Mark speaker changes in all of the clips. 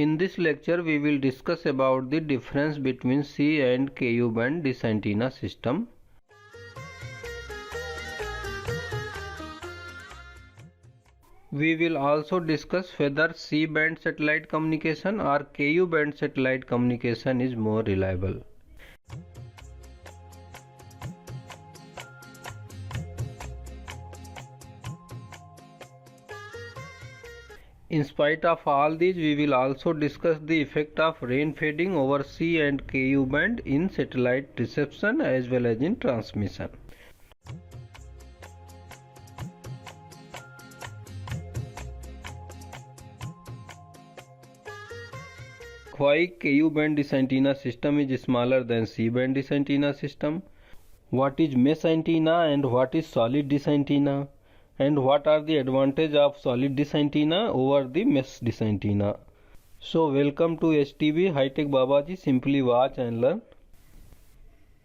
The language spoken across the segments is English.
Speaker 1: In this lecture, we will discuss about the difference between C and Ku band dish antenna system. We will also discuss whether C band satellite communication or Ku band satellite communication is more reliable. In spite of all these, we will also discuss the effect of rain fading over C and Ku band in satellite reception as well as in transmission. Why Ku band dish antenna system is smaller than C band dish antenna system? What is mesh antenna and what is solid dish antenna? And what are the advantages of solid dish antenna over the mesh dish antenna? So welcome to HTB High Tech Babaji, simply watch and learn.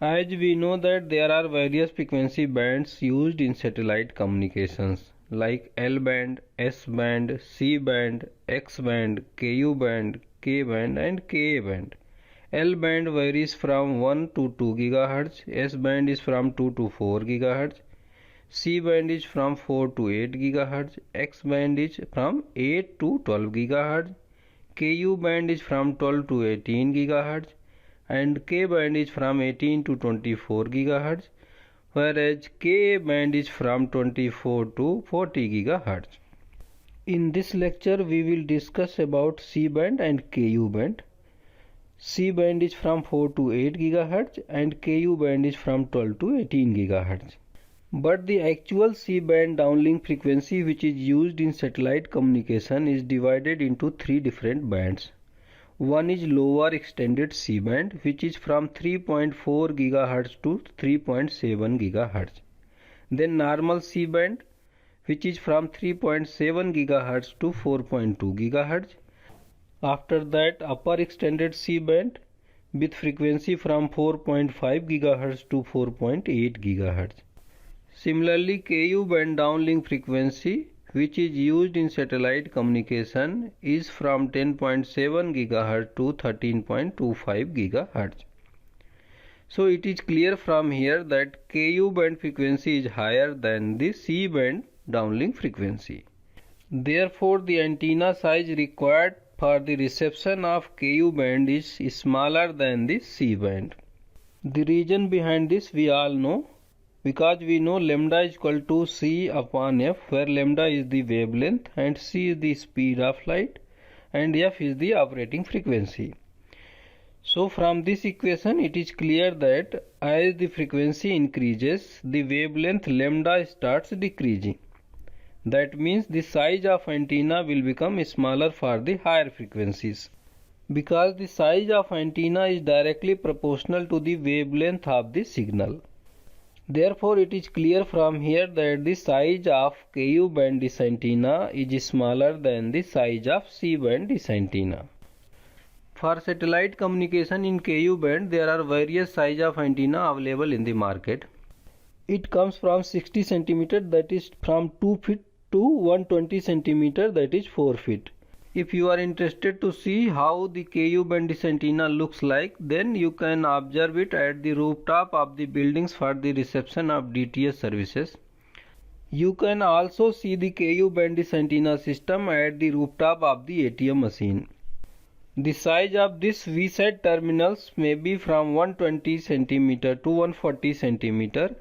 Speaker 1: As we know that there are various frequency bands used in satellite communications like L band, S band, C band, X band, Ku band, K band and Ka band. L band varies from 1 to 2 GHz, S band is from 2 to 4 GHz, C band is from 4 to 8 GHz, X band is from 8 to 12 GHz, Ku band is from 12 to 18 GHz and K band is from 18 to 24 GHz, whereas Ka band is from 24 to 40 GHz. In this lecture, we will discuss about C band and Ku band. C band is from 4 to 8 GHz and Ku band is from 12 to 18 GHz. But the actual C band downlink frequency which is used in satellite communication is divided into three different bands. One is lower extended C band which is from 3.4 GHz to 3.7 GHz. Then normal C band which is from 3.7 GHz to 4.2 GHz. After that, upper extended C band with frequency from 4.5 GHz to 4.8 GHz. Similarly, Ku band downlink frequency which is used in satellite communication is from 10.7 GHz to 13.25 GHz. So it is clear from here that Ku band frequency is higher than the C band downlink frequency. Therefore, the antenna size required for the reception of Ku band is smaller than the C band. The reason behind this we all know, because we know lambda is equal to C upon F, where lambda is the wavelength and C is the speed of light and F is the operating frequency. So from this equation it is clear that as the frequency increases, the wavelength lambda starts decreasing. That means the size of antenna will become smaller for the higher frequencies, because the size of antenna is directly proportional to the wavelength of the signal. Therefore, it is clear from here that the size of Ku band dish antenna is smaller than the size of C band dish antenna. For satellite communication in Ku band, there are various sizes of antenna available in the market. It comes from 60 cm, that is from 2 feet, to 120 cm, that is 4 feet. If you are interested to see how the Ku band dish antenna looks like, then you can observe it at the rooftop of the buildings for the reception of DTH services. You can also see the Ku band dish antenna system at the rooftop of the ATM machine. The size of this VSAT terminals may be from 120 cm to 140 cm.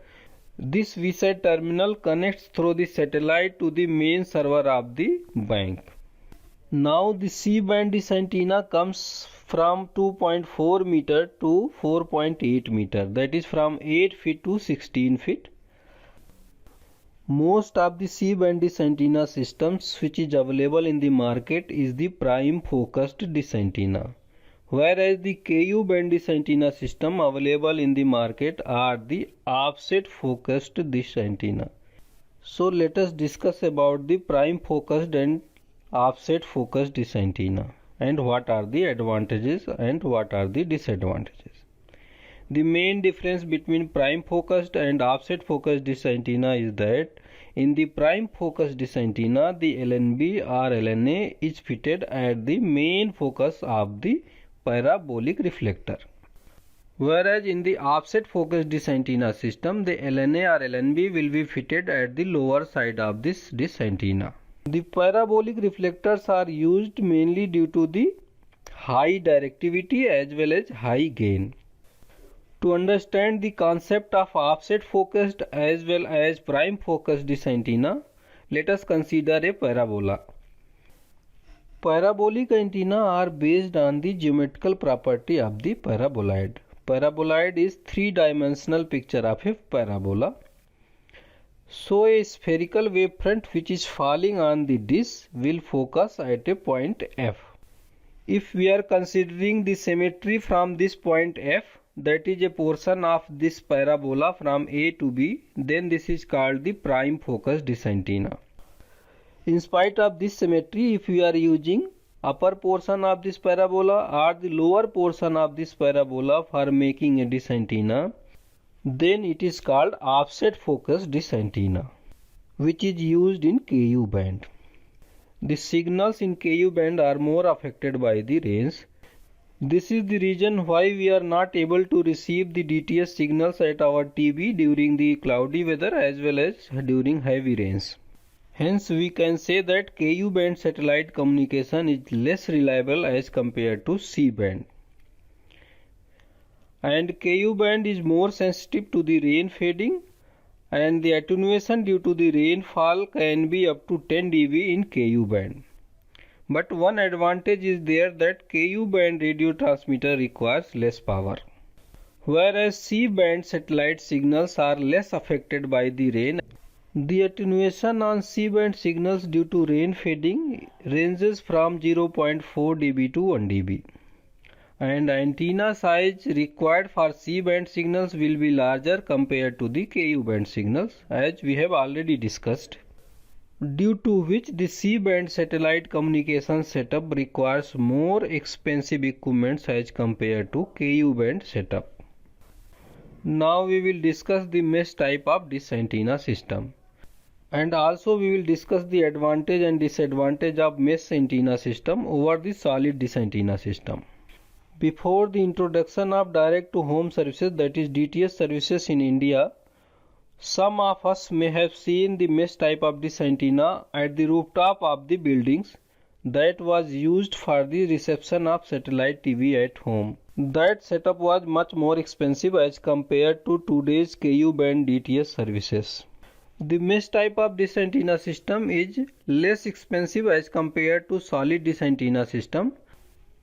Speaker 1: This VSAT terminal connects through the satellite to the main server of the bank. Now the C band dish antenna comes from 2.4 meter to 4.8 meter, that is from 8 feet to 16 feet. Most of the C band dish antenna systems which is available in the market is the prime focused dish antenna, whereas the Ku band dish antenna system available in the market are the offset focused dish antenna. So let us discuss about the prime focused and offset focused dish antenna and what are the advantages and what are the disadvantages. The main difference between prime focused and offset focused dish antenna is that In the prime focus dish antenna, the LNB or LNA is fitted at the main focus of the parabolic reflector. Whereas in the offset focus dish antenna system, the LNA or LNB will be fitted at the lower side of this dish antenna. The parabolic reflectors are used mainly due to the high directivity as well as high gain. To understand the concept of offset focused as well as prime focused dish antenna, let us consider a parabola. Parabolic antenna are based on the geometrical property of the paraboloid. Paraboloid is three-dimensional picture of a parabola. So a spherical wavefront which is falling on the dish will focus at a point F. If we are considering the symmetry from this point F, that is a portion of this parabola from A to B, then this is called the prime focus dish antenna. In spite of this symmetry, if we are using upper portion of this parabola or the lower portion of this parabola for making a dish antenna, then it is called offset focus dish antenna, which is used in Ku band. The signals in Ku band are more affected by the rains. This is the reason why we are not able to receive the DTS signals at our TV during the cloudy weather as well as during heavy rains. Hence, we can say that Ku band satellite communication is less reliable as compared to C band. And Ku band is more sensitive to the rain fading, and the attenuation due to the rainfall can be up to 10 dB in Ku band. But one advantage is there that Ku band radio transmitter requires less power. Whereas C band satellite signals are less affected by the rain. The attenuation on C band signals due to rain fading ranges from 0.4 dB to 1 dB. And antenna size required for C band signals will be larger compared to the Ku band signals, as we have already discussed, due to which the C band satellite communication setup requires more expensive equipment as compared to Ku band setup. Now we will discuss the mesh type of dish antenna system, and also we will discuss the advantage and disadvantage of mesh antenna system over the solid dish antenna system. Before the introduction of direct to home services, that is DTS services in India, some of us may have seen the mesh type of dish antenna at the rooftop of the buildings that was used for the reception of satellite TV at home. That setup was much more expensive as compared to today's Ku band DTS services. The mesh type of dish antenna system is less expensive as compared to solid dish antenna system,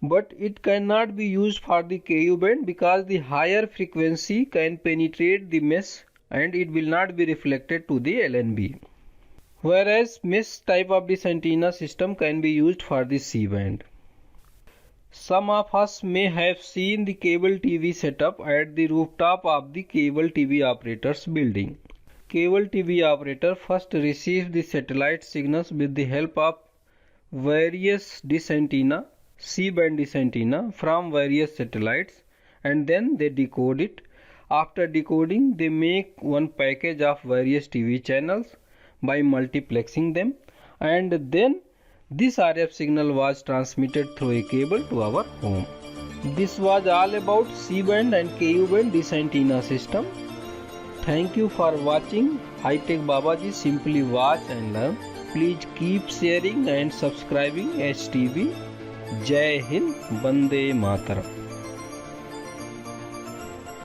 Speaker 1: but it cannot be used for the Ku band because the higher frequency can penetrate the mesh and it will not be reflected to the LNB. Whereas mesh type of dish antenna system can be used for the C band. Some of us may have seen the cable TV setup at the rooftop of the cable TV operator's building. Cable TV operator first receives the satellite signals with the help of various dish antenna, C band dish antenna from various satellites, and then they decode it. After decoding, they make one package of various TV channels by multiplexing them, and then this RF signal was transmitted through a cable to our home. This was all about C band and Ku band dish antenna system. Thank you for watching High Tech Babaji. Simply watch and learn. Please keep sharing and subscribing HTV. Jai Hind, Bande Mataram.